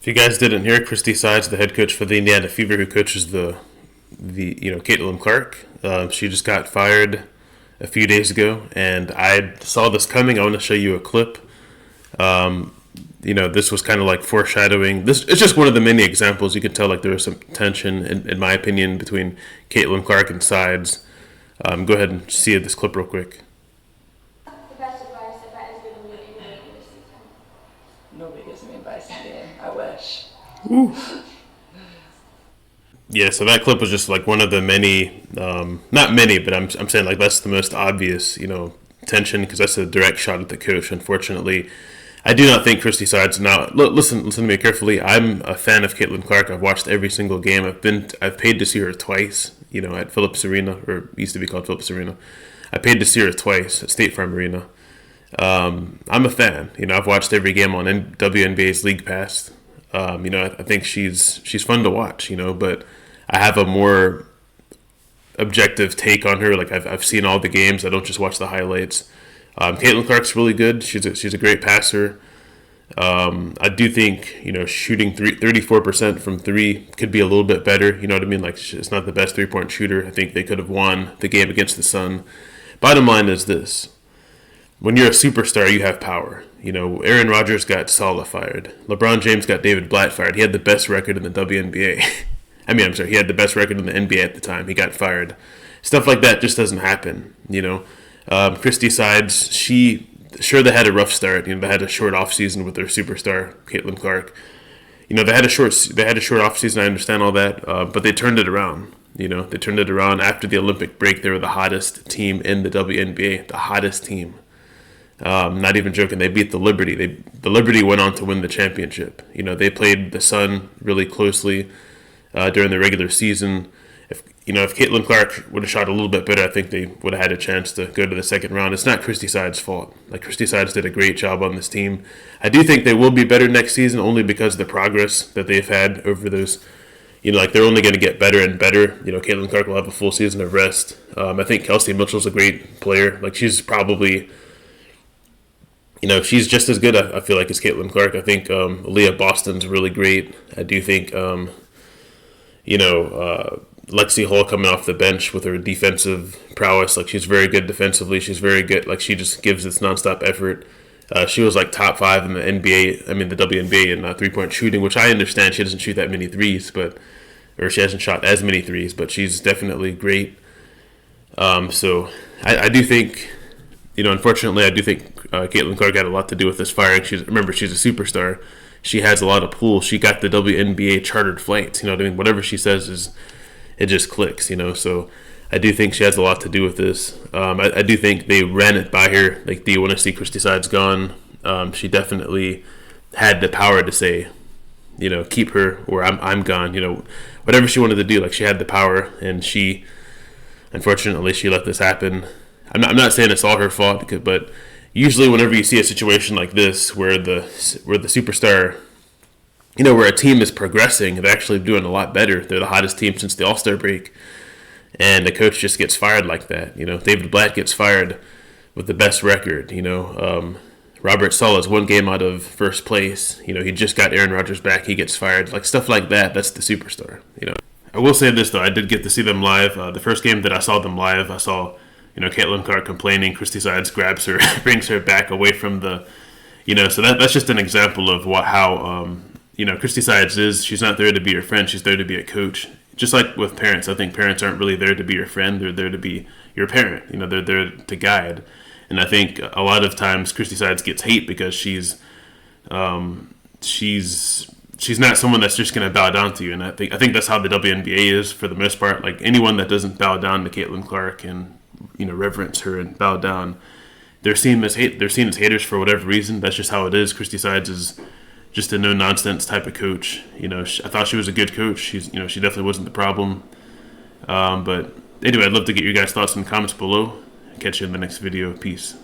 If you guys didn't hear, Christie Sides, the head coach for the Indiana Fever, who coaches the Caitlinclark, she just got fired a few days ago, and I saw this coming. I want to show you a clip. This was kind of like foreshadowing. This it's just one of the many examples. You can tell like there was some tension, in my opinion, between Caitlinclark and Sides. Go ahead and see this clip real quick. The best advice that has given you anybody this season? Nobody gives me advice in the game. I wish. Ooh. Yeah, so that clip was just like one of the many, not many, but I'm saying like that's the most obvious, tension, because that's a direct shot at the coach. Unfortunately, I do not think Christie Sides. Now, listen to me carefully. I'm a fan of Caitlinclark. I've watched every single game. I've paid to see her twice. At Phillips Arena, or used to be called Phillips Arena. I paid to see her twice at State Farm Arena. I'm a fan. I've watched every game on WNBA's League Pass. I think she's fun to watch. But I have a more objective take on her. Like I've seen all the games. I don't just watch the highlights. Caitlinclark's really good. She's a great passer. I do think shooting 34% from three could be a little bit better. You know what I mean? Like it's not the best 3-point shooter. I think they could have won the game against the Sun. Bottom line is this: when you're a superstar, you have power. Aaron Rodgers got Salah fired. LeBron James got David Blatt fired. He had the best record in the WNBA. He had the best record in the NBA at the time. He got fired. Stuff like that just doesn't happen. Christie Sides, they had a rough start. They had a short off season with their superstar Caitlinclark. They had a short off season. I understand all that, but they turned it around. They turned it around after the Olympic break. They were the hottest team in the WNBA, the hottest team. Not even joking. They beat the Liberty. The Liberty went on to win the championship. They played the Sun really closely during the regular season. If Caitlinclark would have shot a little bit better, I think they would have had a chance to go to the second round. It's not Christie Sides' fault. Like Christie Sides did a great job on this team. I do think they will be better next season, only because of the progress that they've had over those. They're only going to get better and better. Caitlinclark will have a full season of rest. I think Kelsey Mitchell's a great player. Like she's probably, she's just as good. I feel like as Caitlinclark. I think Leah Boston's really great. I do think, Lexi Hall coming off the bench with her defensive prowess, like she's very good defensively. She's very good. Like she just gives this nonstop effort. She was like top 5 in the NBA. The WNBA in 3-point shooting, which I understand she doesn't shoot that many threes, or she hasn't shot as many threes, but she's definitely great. So I do think, unfortunately, I do think Caitlinclark had a lot to do with this firing. She's a superstar. She has a lot of pull. She got the WNBA chartered flights. Whatever she says it just clicks. So I do think she has a lot to do with this. I do think they ran it by her. Like, do you want to see Christie Sides gone? She definitely had the power to say, keep her or I'm gone. Whatever she wanted to do. Like, she had the power, and unfortunately she let this happen. I'm not saying it's all her fault, but usually whenever you see a situation like this where the superstar, where a team is progressing, they're actually doing a lot better. They're the hottest team since the All-Star break, and the coach just gets fired like that. David Blatt gets fired with the best record. Robert Sala's 1 game out of first place. He just got Aaron Rodgers back. He gets fired. Like stuff like that. That's the superstar. I will say this though. I did get to see them live. The first game that I saw them live, I saw Caitlinclark complaining. Christie Sides grabs her, brings her back away from the. So that's just an example of how Christie Sides is. She's not there to be your friend. She's there to be a coach. Just like with parents, I think parents aren't really there to be your friend. They're there to be your parent. They're there to guide. And I think a lot of times Christie Sides gets hate because she's not someone that's just going to bow down to you. And I think that's how the WNBA is for the most part. Like anyone that doesn't bow down to Caitlinclark and reverence her and bow down, they're seen as haters for whatever reason. That's just how it is. Christie Sides is just a no-nonsense type of coach. I thought she was a good coach. She definitely wasn't the problem. But anyway, I'd love to get your guys' thoughts in the comments below. Catch you in the next video. Peace.